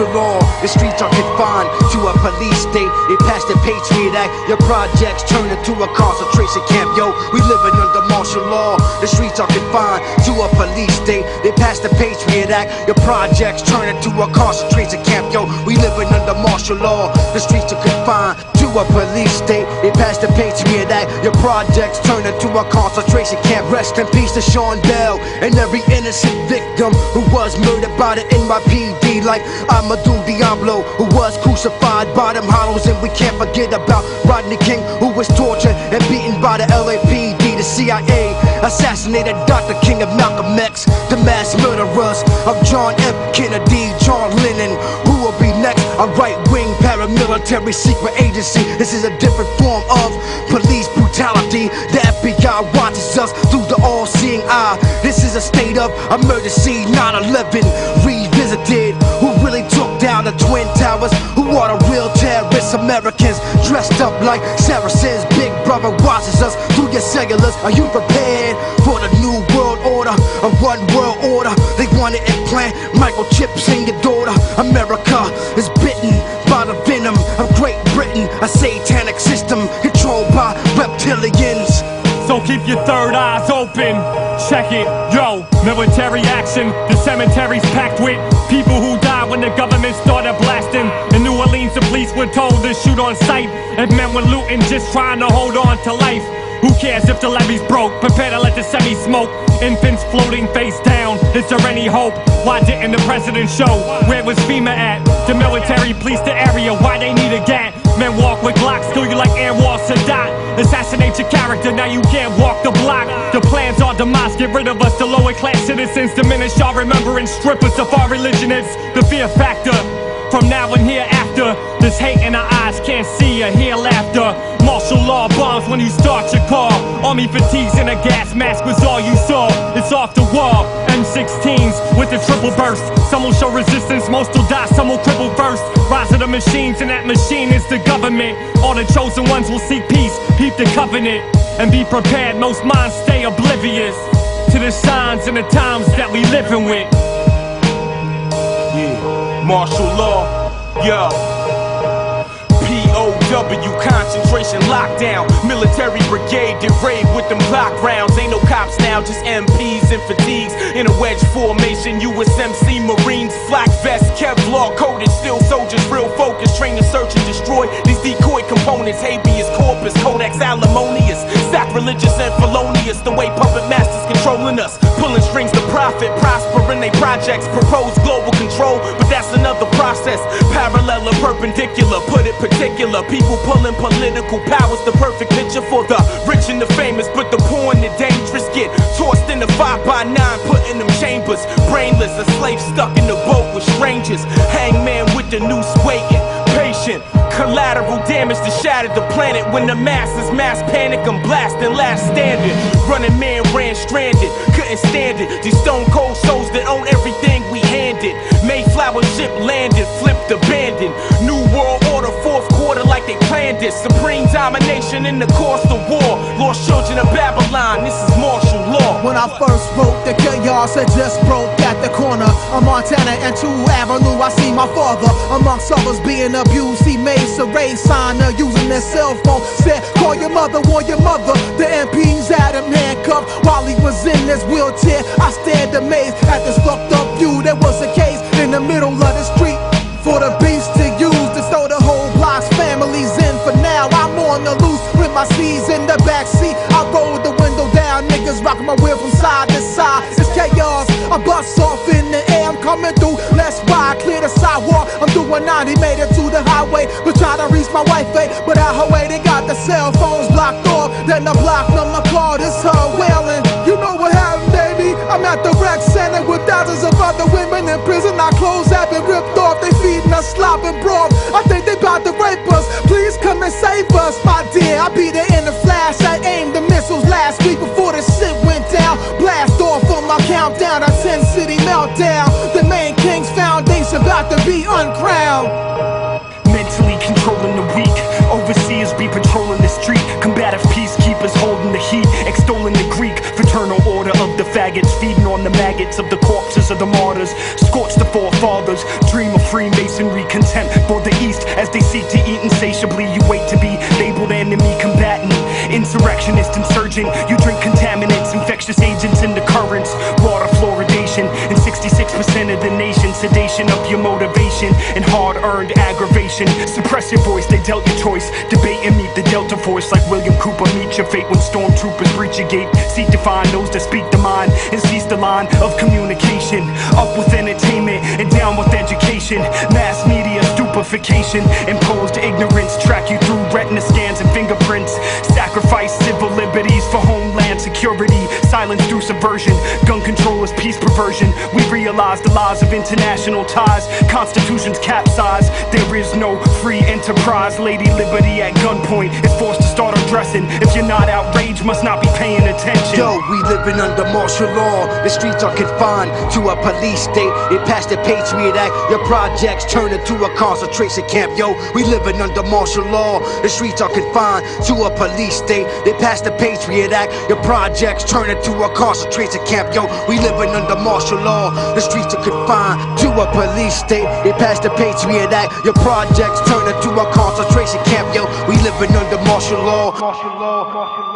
martial law. The streets are confined to a police state. They passed the Patriot Act. Your projects turn into a concentration camp. Yo, we living under martial law. The streets are confined to a police state. They passed the Patriot Act. Your projects turn into a concentration camp. Yo, we living under martial law. The streets are confined to a police state. They passed the Patriot Act. Your projects turn into a concentration camp. Rest in peace to Sean Bell and every innocent victim who was murdered by the NYPD, like Amadou Diablo, who was crucified by them hollows. And we can't forget about Rodney King, who was tortured and beaten by the LAPD. The CIA assassinated Dr. King of Malcolm X. The mass murderers of John F. Kennedy, John Lennon. Who will be next? A right-wing paramilitary secret agency. This is a different form of police brutality. The FBI watches us through the all-seeing eye. This is a state of emergency. 9/11 revisited. Who really took down the Twin Towers? Who are the real terrorists? Americans dressed up like Saracens. Big brother watches us through your cellulars. Are you prepared for the new world order? A one world order. They want to implant microchips in your daughter. America is bitten by the venom of Great Britain, a satanic system controlled by reptilians. So keep your third eyes open. Check it, yo. Military action. The cemetery's packed with people who died when the government started blasting. In New Orleans, the police were told to shoot on sight. And men were looting, just trying to hold on to life. Who cares if the levee's broke? Prepare to let the semi smoke. Infants floating face down. Is there any hope? Why didn't the president show? Where was FEMA at? The military police the area. Why they need a gat? Men walk with Glocks, kill you like Anwar Sadat. Assassinate your character, now you can't walk the block. The plans are demise, get rid of us, the lower class citizens. Diminish our remembrance, strip us of our religion. It's the fear factor. From now and hereafter, there's hate in our eyes, can't see or hear laughter. Martial law bombs when you start your car. Army fatigues and a gas mask was all you saw. It's off the wall. M16s with a triple burst. Some will show resistance, most will die, some will cripple first. Rise of the machines, and that machine is the government. All the chosen ones will seek peace, keep the covenant, and be prepared. Most minds stay oblivious to the signs and the times that we living with. Yeah, martial law, yeah. POW, concentration lockdown. Military brigade did raid with them Glock rounds. Ain't no cops now, just MPs and fatigues. In a wedge formation, USMC Marines. Flak vest, Kevlar coated. Still soldiers, real focus. Trained to search and destroy these decoy components. Habeas corpus, codex alimonious. Sacrilegious and felonious. The way puppet masters controlling us. Pulling strings to profit, prosper in they projects. Propose global control, but that's another process. Parallel or perpendicular, put it particular. People pulling political powers, the perfect picture for the rich and the famous. But the poor and the dangerous get tossed in the 5x9, put in them chambers. Brainless, a slave stuck in the boat with strangers. Hangman with the noose waiting, patient. Collateral damage to shatter the planet. When the masses mass panic, I'm blasting last standing. Running man ran stranded, couldn't stand it. These stone cold souls that own everything we handed. Mayflower ship landed, flipped, abandoned. New world order, fourth quarter like they planned it. Supreme domination in the course of war. Lost children of Babylon, this is martial law. When I first wrote, the chaos had just broke at the corner of Montana and 2 Avenue. I see my father, amongst others, being abused. He made Saray signer using their cell phone. Said, call your mother, warn your mother. The MPs had him handcuffed while he was in his wheelchair. I stared amazed at this fucked up view. There was a case in the middle of the street for the beast to use to throw the whole block's families in. For now, I'm on the loose with my C's in the backseat. I roll the window down, niggas rocking my wheel from side to side. It's chaos, I bust off in the air. I'm coming through, let's ride, clear the sidewalk. I'm doing 90, made it to the highway, but trying to reach my wife, but out her way they got the cell phones blocked off. Then the block number called, it's her wailing. You know what happened, baby? I'm at the rec center with thousands of other women in prison. Our clothes have been ripped off, they feeding us slop and broth. I think they about to rape us, please come and save us. My dear, I be there in the flash. I aimed the missiles last week before the shit went down. Blast off on my countdown, a 10-city meltdown. The main king's foundation about to be uncrowned. Mentally controlling the weak, overseers be patrolling the street. Combative peacekeepers holding the heat, extolling the Greek fraternal order of the faggots, feeding on the maggots of the corpses of the martyrs. Scorch the forefathers, dream of Freemasonry, contempt for the East as they seek to eat insatiably. You wait to be labeled enemy combatant, insurrectionist, insurgent. You drink contaminants, infectious agents in the currents, water fluoridation, and 66% of the nation. Sedation of your motivation and hard-earned aggravation. Suppress your voice, they dealt your choice. Debate and meet the Delta Force like William Cooper. Meet your fate when stormtroopers breach your gate. Seek to find those that speak the mind and seize the line of communication. Up with entertainment and down with education. Mass media stupefactation, imposed ignorance. Track you through retina scans and fingerprints. Sacrifice civil liberties for homeland security. Silence through subversion. Gun control is peace perversion. We realize the laws of international ties. Constitutions capsize. There is no free enterprise. Lady Liberty at gunpoint is forced to start undressing. If you're not outraged, must not be paying attention. Yo, we living under martial law. The streets are confined to a police state. They passed the Patriot Act. Your projects turn into a concentration camp. Yo, we living under martial law. The streets are confined to a police state. They passed the Patriot Act. Your projects turn into a concentration camp. Yo, we living under martial law. The streets are confined to a police state. They passed the Patriot Act. Your projects turn into a concentration camp. Yo, we living under martial law. Martial law. Martial law.